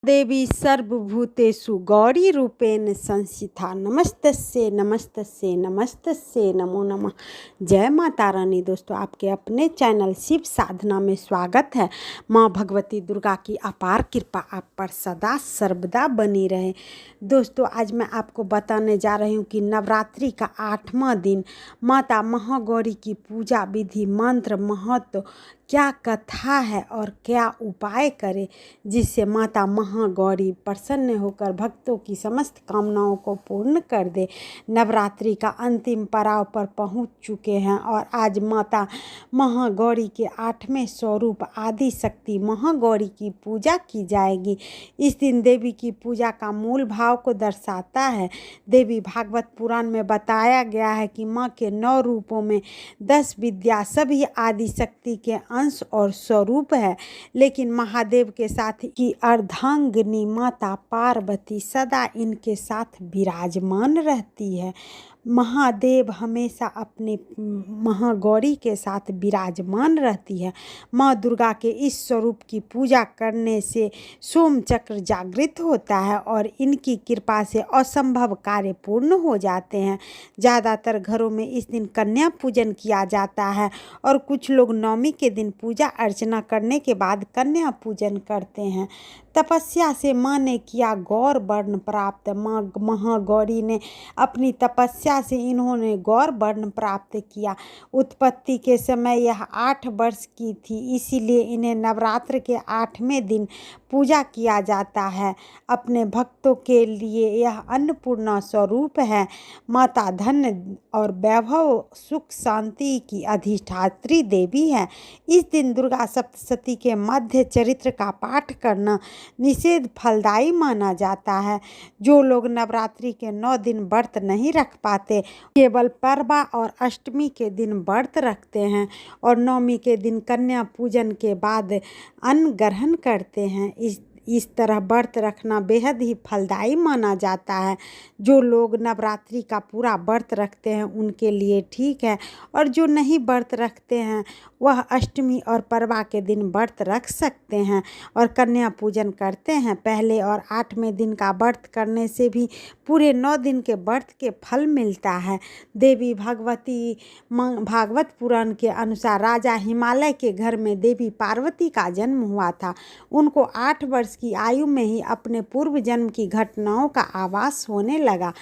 देवी सर्वभूतेषु गौरीरूपेण संस्थिता नमस्तस्यै नमस्तस्यै नमस्तस्यै नमो नमः। जय माता रानी। दोस्तों, आपके अपने चैनल शिव साधना में स्वागत है। माँ भगवती दुर्गा की अपार कृपा आप पर सदा सर्वदा बनी रहे। दोस्तों, आज मैं आपको बताने जा रही हूँ कि नवरात्रि का 8वां दिन माता महागौरी की पूजा विधि, मंत्र, महत्व, क्या कथा है और क्या उपाय करें जिससे माता महागौरी प्रसन्न होकर भक्तों की समस्त कामनाओं को पूर्ण कर दे। नवरात्रि का अंतिम पड़ाव पर पहुंच चुके हैं और आज माता महागौरी के 8वें स्वरूप आदि शक्ति महागौरी की पूजा की जाएगी। इस दिन देवी की पूजा का मूल भाव को दर्शाता है। देवी भागवत पुराण में बताया गया है कि माँ के 9 रूपों में 10 विद्या सभी आदि शक्ति के अंश और स्वरूप है, लेकिन महादेव के साथ की अर्धांगिनी माता पार्वती सदा इनके साथ विराजमान रहती है। महादेव हमेशा अपने महागौरी के साथ विराजमान रहती है। माँ दुर्गा के इस स्वरूप की पूजा करने से सोम चक्र जागृत होता है और इनकी कृपा से असंभव कार्य पूर्ण हो जाते हैं। ज़्यादातर घरों में इस दिन कन्या पूजन किया जाता है और कुछ लोग नवमी के दिन पूजा अर्चना करने के बाद कन्या पूजन करते हैं। तपस्या से माँ ने किया गौर वर्ण प्राप्त। माँ महागौरी ने अपनी तपस्या से इन्होंने गौर वर्ण प्राप्त किया। उत्पत्ति के समय यह 8 वर्ष की थी, इसीलिए इन्हें नवरात्र के 8वें दिन पूजा किया जाता है। अपने भक्तों के लिए यह अन्नपूर्णा स्वरूप है। माता धन और वैभव, सुख, शांति की अधिष्ठात्री देवी है। इस दिन दुर्गा सप्तशती के मध्य चरित्र का पाठ करना निषेध फलदायी माना जाता है। जो लोग नवरात्रि के 9 दिन व्रत नहीं रख पाते, केवल परवा और अष्टमी के दिन व्रत रखते हैं और नवमी के दिन कन्या पूजन के बाद अन्न ग्रहण करते हैं। इस तरह व्रत रखना बेहद ही फलदायी माना जाता है। जो लोग नवरात्रि का पूरा व्रत रखते हैं उनके लिए ठीक है, और जो नहीं व्रत रखते हैं वह अष्टमी और परवा के दिन व्रत रख सकते हैं और कन्या पूजन करते हैं। पहले और 8वें दिन का व्रत करने से भी पूरे 9 दिन के व्रत के फल मिलता है। देवी भगवती भागवत पुराण के अनुसार राजा हिमालय के घर में देवी पार्वती का जन्म हुआ था। उनको 8 वर्ष की आयु में ही अपने पूर्व जन्म की घटनाओं का आभास होने लगा।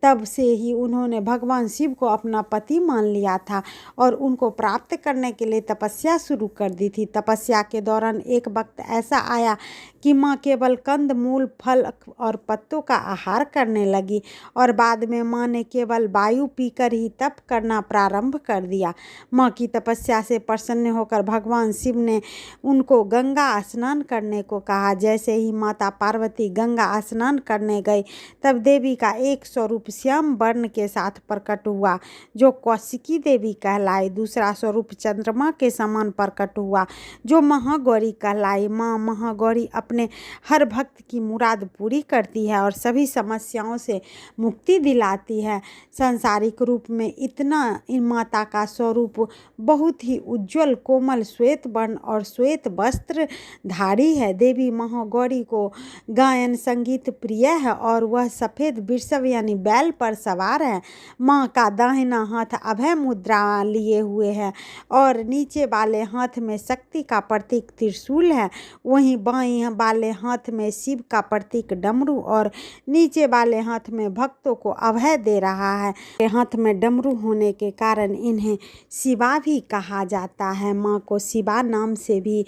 तब से ही उन्होंने भगवान शिव को अपना पति मान लिया था और उनको प्राप्त करने के लिए तपस्या शुरू कर दी थी। तपस्या के दौरान एक वक्त ऐसा आया कि माँ केवल कंद मूल फल और पत्तों का आहार करने लगी और बाद में माँ ने केवल वायु पीकर ही तप करना प्रारंभ कर दिया। माँ की तपस्या से प्रसन्न होकर भगवान शिव ने उनको गंगा स्नान करने को कहा। जैसे ही माता पार्वती गंगा स्नान करने गई, तब देवी का एक स्वरूप श्याम वर्ण के साथ प्रकट हुआ, जो कौशिकी देवी कहलाई। दूसरा स्वरूप चंद्रमा के समान प्रकट हुआ, जो महागौरी कहलाई। माँ महागौरी अपने हर भक्त की मुराद पूरी करती है और सभी समस्याओं से मुक्ति दिलाती है। सांसारिक रूप में इतना माता का स्वरूप बहुत ही उज्जवल, कोमल, श्वेत वर्ण और श्वेत वस्त्र धारी है। देवी महागौरी को गायन संगीत प्रिय है और वह सफ़ेद वृषभ यानी बैल पर सवार है। माँ का दाहिना हाथ अभय मुद्रा लिए हुए है और नीचे वाले हाथ में शक्ति का प्रतीक त्रिशूल है। वहीं बाएं वाले हाथ में शिव का प्रतीक डमरू और नीचे वाले हाथ में भक्तों को अभय दे रहा है। हाथ में डमरू होने के कारण इन्हें शिवा भी कहा जाता है। माँ को शिवा नाम से भी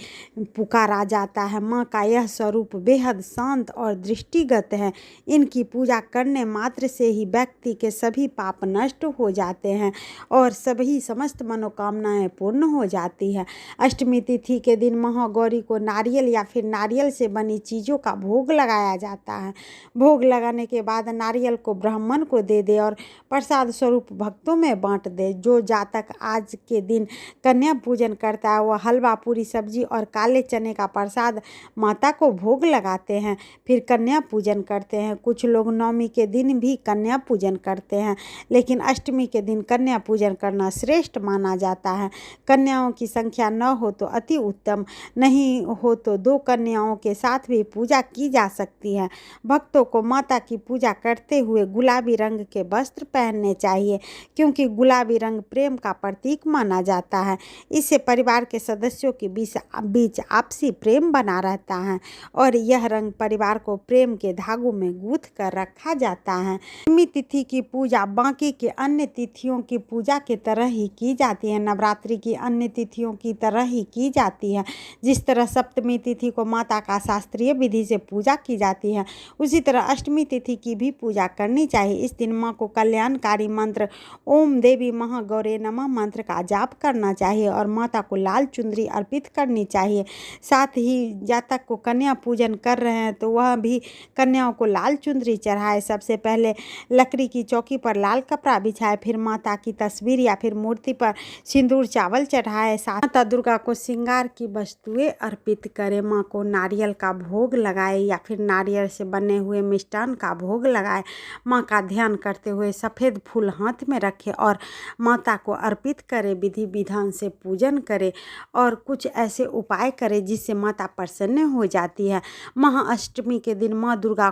पुकारा जाता है। माँ का यह स्वरूप बेहद शांत और दृष्टिगत है। इनकी पूजा करने मात्र से ही व्यक्ति के सभी पाप नष्ट हो जाते हैं और सभी समस्त मनोकामनाएं पूर्ण हो जाती है। अष्टमी तिथि के दिन महागौरी को नारियल या फिर नारियल से बनी चीज़ों का भोग लगाया जाता है। भोग लगाने के बाद नारियल को ब्राह्मण को दे दे और प्रसाद स्वरूप भक्तों में बांट दे। जो जातक आज के दिन कन्या पूजन करता है वह हलवा, पूरी सब्जी और काले चने का प्रसाद माता को भोग लगाते हैं, फिर कन्या पूजन करते हैं। कुछ लोग नवमी के दिन भी कन्या पूजन करते हैं, लेकिन अष्टमी के दिन कन्या पूजन करना श्रेष्ठ माना जाता है। कन्याओं की संख्या न हो तो अति उत्तम, नहीं हो तो 2 कन्याओं के के साथ भी पूजा की जा सकती है। भक्तों को माता की पूजा करते हुए गुलाबी रंग के वस्त्र पहनने चाहिए, क्योंकि गुलाबी रंग प्रेम का प्रतीक माना जाता है। इससे परिवार के सदस्यों के बीच आपसी प्रेम बना रहता है और यह रंग परिवार को प्रेम के धागों में गूंथ कर रखा जाता है। अष्टमी तिथि की पूजा बाकी के अन्य तिथियों की पूजा की तरह ही की जाती है, नवरात्रि की अन्य तिथियों की तरह ही की जाती है। जिस तरह सप्तमी तिथि को माता का शास्त्रीय विधि से पूजा की जाती है, उसी तरह अष्टमी तिथि की भी पूजा करनी चाहिए। इस दिन माँ को कल्याणकारी मंत्र ओम देवी महागौरे नमः मंत्र का जाप करना चाहिए और माता को लाल चुंदरी अर्पित करनी चाहिए। साथ ही जातक को कन्या पूजन कर रहे हैं तो वह भी कन्याओं को लाल चुंदरी चढ़ाए। सबसे पहले लकड़ी की चौकी पर लाल कपड़ा बिछाए, फिर माता की तस्वीर या फिर मूर्ति पर सिंदूर चावल चढ़ाए। साथ माता दुर्गा को श्रृंगार की वस्तुएं अर्पित करें। माँ को नारियल का भोग लगाए या फिर नारियल से बने हुए मिष्टान का भोग लगाए। माँ का ध्यान करते हुए सफ़ेद फूल हाथ में रखें और माता को अर्पित करें। विधि विधान से पूजन करें और कुछ ऐसे उपाय करें जिससे माता प्रसन्न हो जाती है। महाअष्टमी के दिन माँ दुर्गा